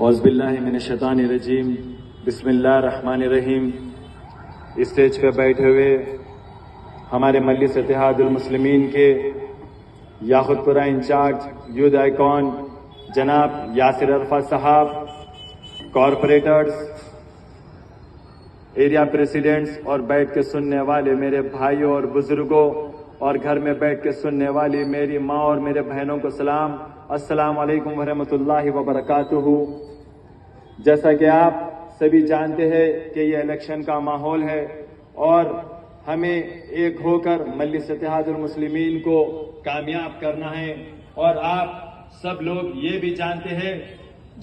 اعوذ باللہ من الشیطان الرجیم، بسم اللہ الرحمن الرحیم۔ اسٹیج پہ بیٹھے ہوئے ہمارے مجلس اتحاد المسلمین کے یاقوت پورہ انچارج یوتھ آئیکن جناب یاسر عرفات صاحب، کارپوریٹرز، ایریا پریسیڈنٹس اور بیٹھ کے سننے والے میرے بھائیوں اور بزرگوں اور گھر میں بیٹھ کے سننے والی میری ماں اور میرے بہنوں کو سلام، السلام علیکم ورحمۃ اللہ وبرکاتہ۔ جیسا کہ آپ سبھی جانتے ہیں کہ یہ الیکشن کا ماحول ہے اور ہمیں ایک ہو کر مجلس اتحاد المسلمین کو کامیاب کرنا ہے، اور آپ سب لوگ یہ بھی جانتے ہیں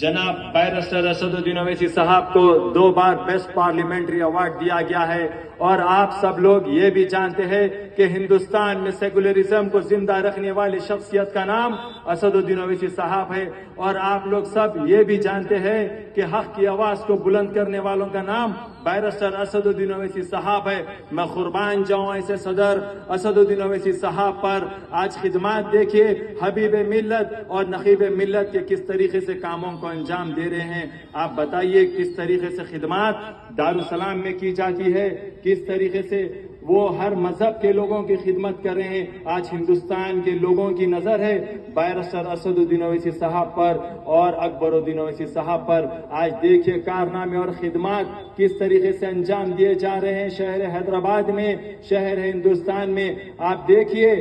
جناب بیرسٹر اسد الدین اویسی صاحب کو 2 بار بیسٹ پارلیمنٹری ایوارڈ دیا گیا ہے، اور آپ سب لوگ یہ بھی جانتے ہیں کہ ہندوستان میں سیکولرزم کو زندہ رکھنے والی شخصیت کا نام اسد الدین اویسی صاحب ہے، اور آپ لوگ سب یہ بھی جانتے ہیں کہ حق کی آواز کو بلند کرنے والوں کا نام بیرسٹر اسد الدین اویسی صاحب ہے۔ میں قربان جاؤں ایسے صدر اسد الدین اویسی صاحب پر۔ آج خدمات دیکھیے، حبیب ملت اور نقیب ملت کے کس طریقے سے کاموں کو انجام دے رہے ہیں۔ آپ بتائیے کس طریقے سے خدمات دارالسلام میں کی جاتی ہے، کس طریقے سے وہ ہر مذہب کے لوگوں کی خدمت کر رہے ہیں۔ آج ہندوستان کے لوگوں کی نظر ہے بیرسٹر اسد الدین اویسی صاحب پر اور اکبر الدین اویسی صاحب پر۔ آج دیکھیے کارنامے اور خدمات کس طریقے سے انجام دیے جا رہے ہیں شہر حیدرآباد میں، شہر ہندوستان میں۔ آپ دیکھیے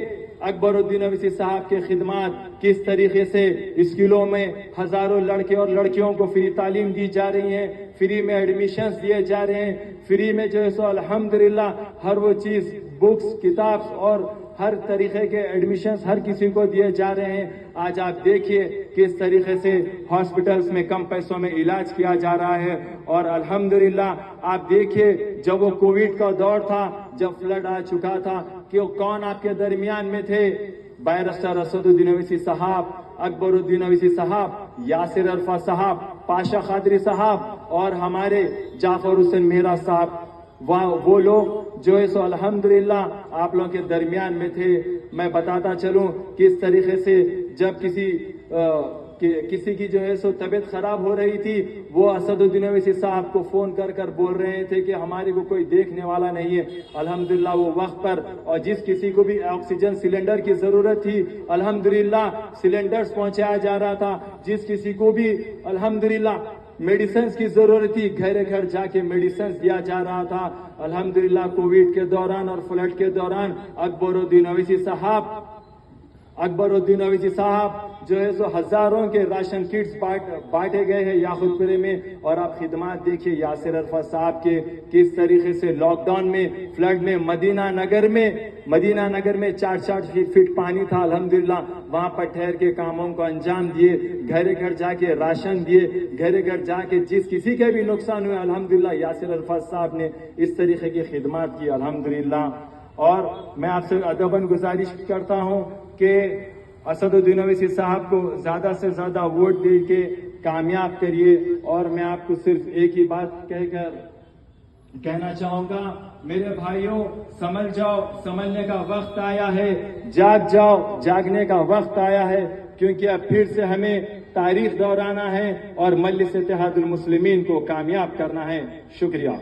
اکبر الدین اویسی صاحب کے خدمات کس طریقے سے اسکولوں میں ہزاروں لڑکے اور لڑکیوں کو فری تعلیم دی جا رہی ہے، فری میں ایڈمیشنز دیے جا رہے ہیں، فری میں جو ہے سو الحمدللہ ہر وہ چیز، بکس، کتاب اور ہر طریقے کے ایڈمیشنز ہر کسی کو دیے جا رہے ہیں۔ آج آپ دیکھیے کس طریقے سے ہاسپٹلز میں کم پیسوں میں علاج کیا جا رہا ہے، اور الحمدللہ آپ دیکھیے جب وہ کووڈ کا دور تھا، جب فلڈ آ چکا تھا، کہ کون آپ کے درمیان میں تھے؟ بیرسٹر اسد الدین اویسی صاحب، اکبر الدین اویسی صاحب، یاسر عرفات صاحب، پاشا قادری صاحب اور ہمارے جعفر حسین مہرا صاحب، وہ لوگ جو ہے سو الحمدللہ آپ لوگوں کے درمیان میں تھے۔ میں بتاتا چلوں کس طریقے سے جب کسی کی جو ہے سو طبیعت خراب ہو رہی تھی، وہ اسد الدین اویسی صاحب کو فون کر بول رہے تھے کہ ہمارے کو کوئی دیکھنے والا نہیں ہے۔ الحمدللہ وہ وقت پر، اور جس کسی کو بھی آکسیجن سلنڈر کی ضرورت تھی الحمدللہ سلنڈرز پہنچایا جا رہا تھا، جس کسی کو بھی الحمدللہ میڈیسنز کی ضرورت تھی گھر گھر جا کے میڈیسنز دیا جا رہا تھا۔ الحمدللہ کووڈ کے دوران اور فلڈ کے دوران اکبر الدین اویسی صاحب جو ہے سو ہزاروں کے راشن کٹس بانٹے گئے ہیں یاقوت پورے میں۔ اور آپ خدمات دیکھیے یاسر عرفات صاحب کے، کس طریقے سے لاک ڈاؤن میں، فلڈ میں، مدینہ نگر میں 4 فٹ پانی تھا، الحمدللہ وہاں پر ٹھہر کے کاموں کو انجام دیے، گھر گھر جا کے راشن دیے، گھر گھر جا کے جس کسی کے بھی نقصان ہوئے الحمدللہ یاسر عرفات صاحب نے اس طریقے کی خدمات کی الحمدللہ۔ اور میں آپ سے ادباً گزارش کرتا ہوں کہ اسد الدین اویسی صاحب کو زیادہ سے زیادہ ووٹ دے کے کامیاب کریے۔ اور میں آپ کو صرف ایک ہی بات کہنا چاہوں گا، میرے بھائیوں سمجھ جاؤ، سمجھنے کا وقت آیا ہے، جاگ جاؤ، جاگنے کا وقت آیا ہے، کیونکہ اب پھر سے ہمیں تاریخ دہرانا ہے اور مجلس اتحاد المسلمین کو کامیاب کرنا ہے۔ شکریہ۔